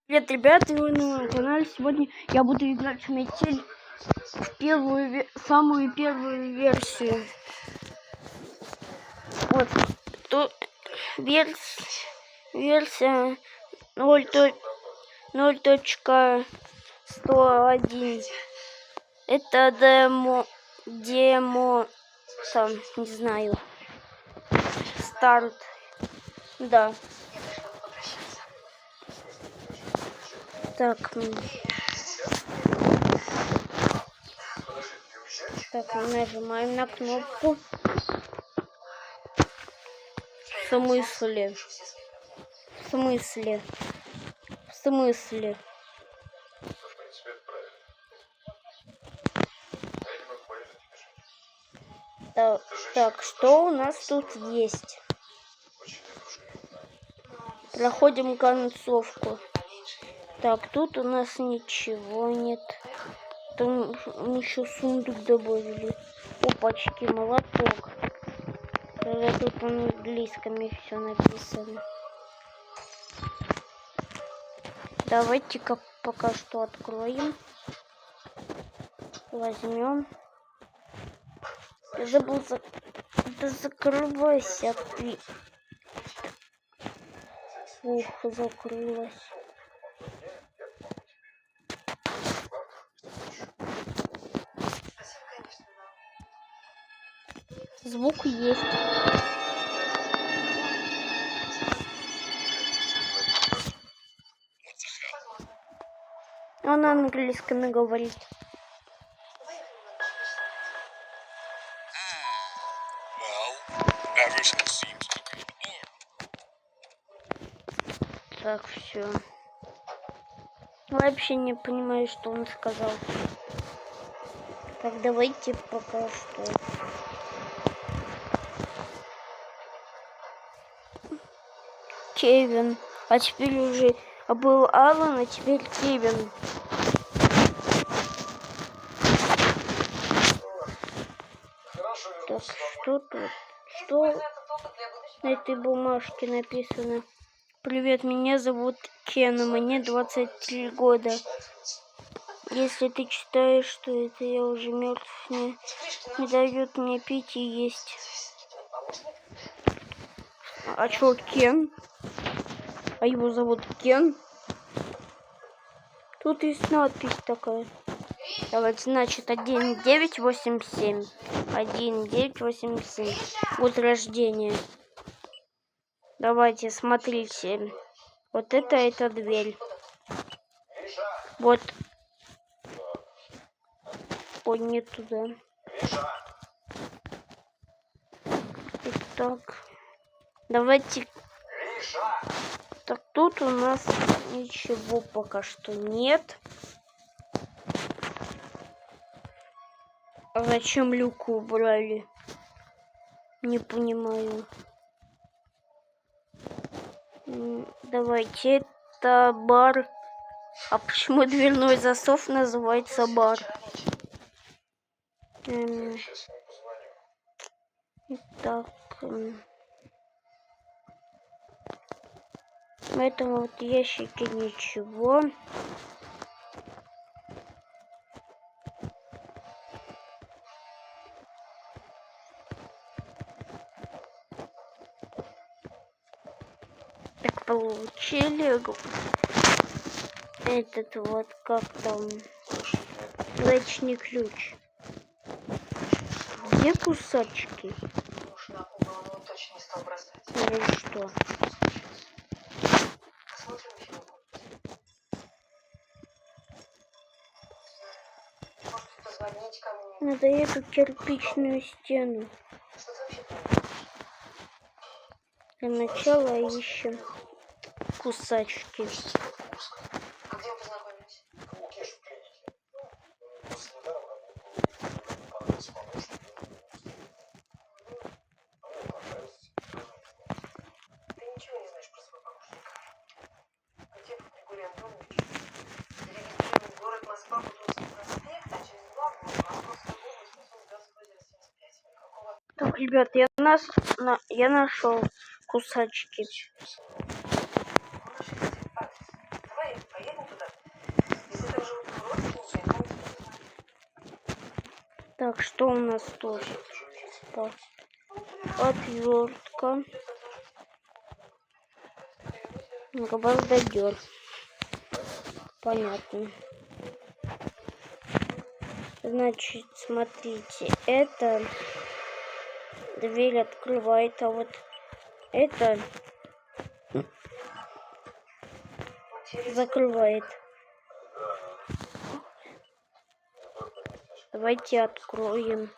Привет, ребята, вы на моем канале. Сегодня я буду играть в метель в самую первую версию. Вот тут версия 0.101. Это демо там, не знаю, старт, да. Так, нажимаем на кнопку. В смысле? Так, что у нас тут есть? Проходим концовку. Так, тут у нас ничего нет. Там еще сундук добавили. Опачки, молоток. Тут на английском все написано. Давайте-ка пока что откроем. Возьмем. Я забыл Да закрывайся ты. Ух, закрылась. Звук есть. Он на английском говорит. Так, все. Вообще не понимаю, что он сказал. Так, давайте пока что. Кевин. А теперь уже был Алан, а теперь Кевин. Так, что тут? Что на этой бумажке написано? Привет, меня зовут Кен, мне 23 года. Если ты читаешь, что это я уже мертв, не дают мне пить и есть. А чё, Кен? А его зовут Кен? Тут есть надпись такая. Вот, значит, 1987. 1987. Год рождения. Давайте, смотрите. Вот это дверь. Вот. Ой, не туда. Итак. Давайте. Так, тут у нас ничего пока что нет. А зачем люку убрали? Не понимаю. Давайте, это бар. А почему дверной засов называется бар? Итак. В этом вот ящике ничего. Так, получили этот вот, как там, личный ключ. Где кусачки? Или что? Надо эту кирпичную стену. Для начала ищем кусачки. А где вы познакомились? У Кеши в клинике. После недаром работал. Ты ничего не знаешь про своего помощника. Котенов Григорий Антонович зарегистрирован город Москва, Бутовский проспект, а через 2 года Московская область, Московская озеро 75. Никакого... Так, ребят, я нашел кусачки. Давай, Так, что у нас тут? Отвертка. Гвоздодер. Понятно. Значит, смотрите, это дверь открывает, а вот это закрывает. Давайте откроем.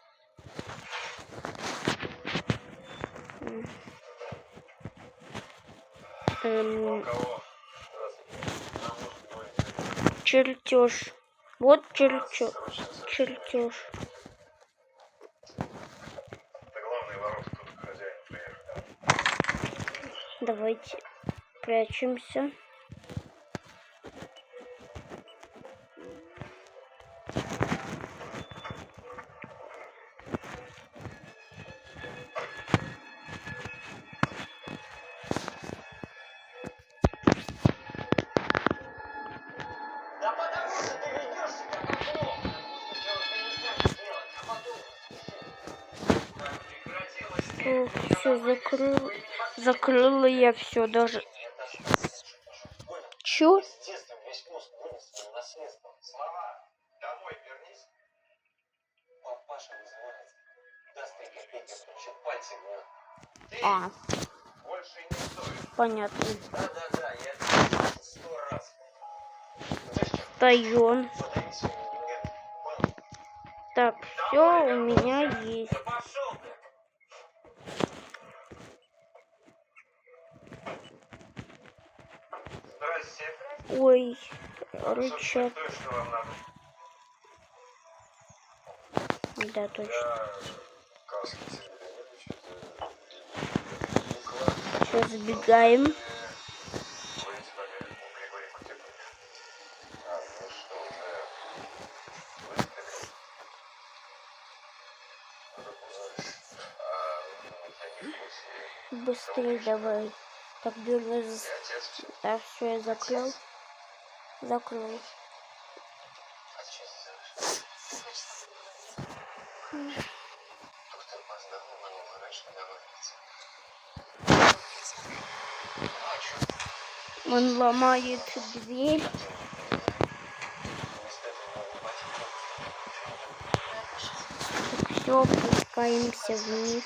Чертеж. Вот чертеж. Давайте прячемся. Все закрыла я все даже. Чё? А, понятно. Встаём. Так, все у меня есть. Ой, рычаг. Да, точно. Сейчас сбегаем. Быстрее давай. Так, бежим. Так, все, я закрыл. Закрыл. Он ломает дверь. Все, опускаемся вниз.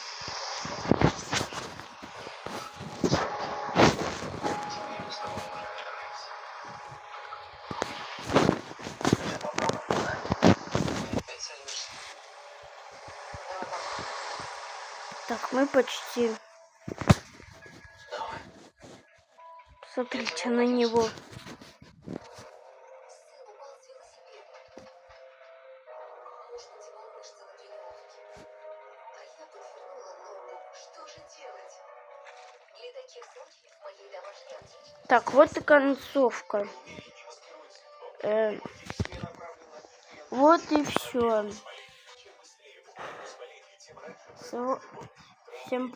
Так, мы почти. Смотрите на него. Так, вот и концовка. Вот и все. Всем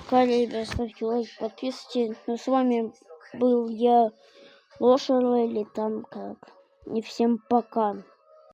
пока, ребят, ставьте лайк, подписывайтесь. Ну, с вами был я, Лоша, или там как. И всем пока.